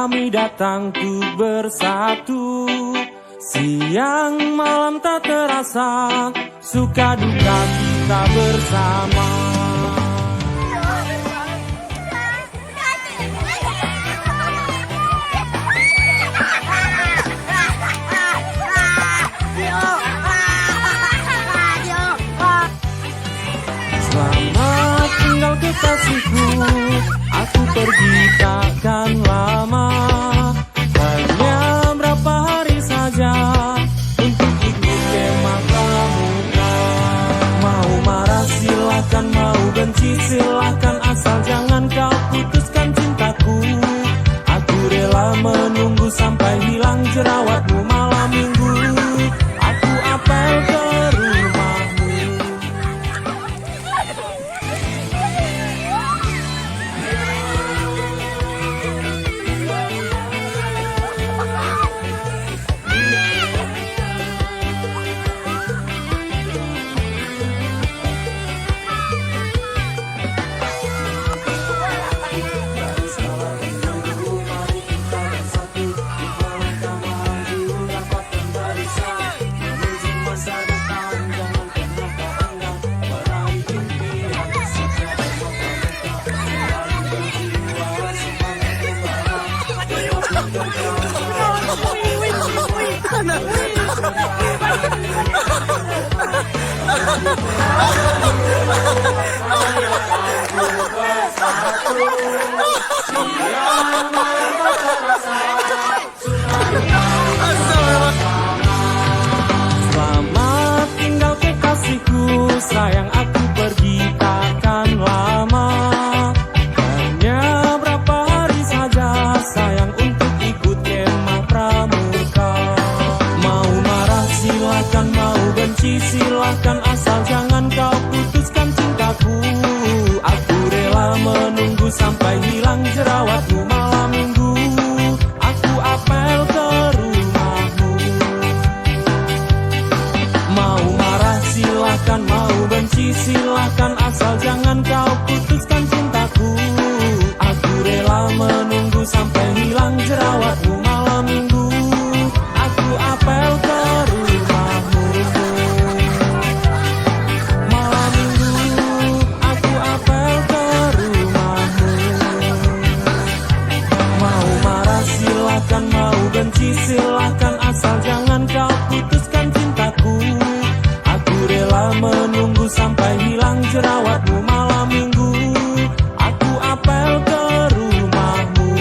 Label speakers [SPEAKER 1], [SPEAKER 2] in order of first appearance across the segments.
[SPEAKER 1] kami datang tuh bersatu. Siang malam tak terasa, suka duka kita bersama. Selamat tinggal kekasihku, aku pergi takkan lama. Hanya berapa hari saja untuk ikut kemah pramuka. Mau marah silakan, mau benci silakan, asal jangan kau putuskan cintaku. Aku rela menunggu sampai hilang jerawatmu malam minggu. Aku apel ke rumahmu. Selamat tinggal kekasihku, sayang aku pergi takkan lama. Hanya berapa hari saja sayang untuk ikut kemah pramuka. Mau marah silakan, mau benci silakan, asal jangan kau putuskan cintaku. Aku rela menunggu sampai hilang jerawatmu malam minggu. Aku apel ke rumahmu. Mau marah silakan, mau benci silakan, asal jangan kau putuskan cintaku. Aku rela menunggu sampai hilang jerawatmu malam minggu. Aku apel ke rumahmu. Malam minggu aku apel ke rumahmu. Mau marah silakan, mau benci silakan, asal jangan kau putuskan cintaku. Aku rela menunggu sampai hilang jerawatmu malam minggu. Aku apel ke rumahmu.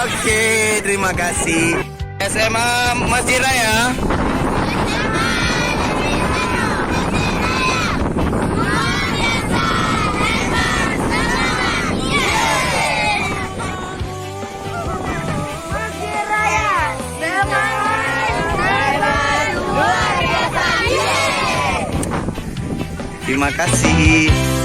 [SPEAKER 2] Oke, terima kasih. SMA Masjid Raya. Terima kasih.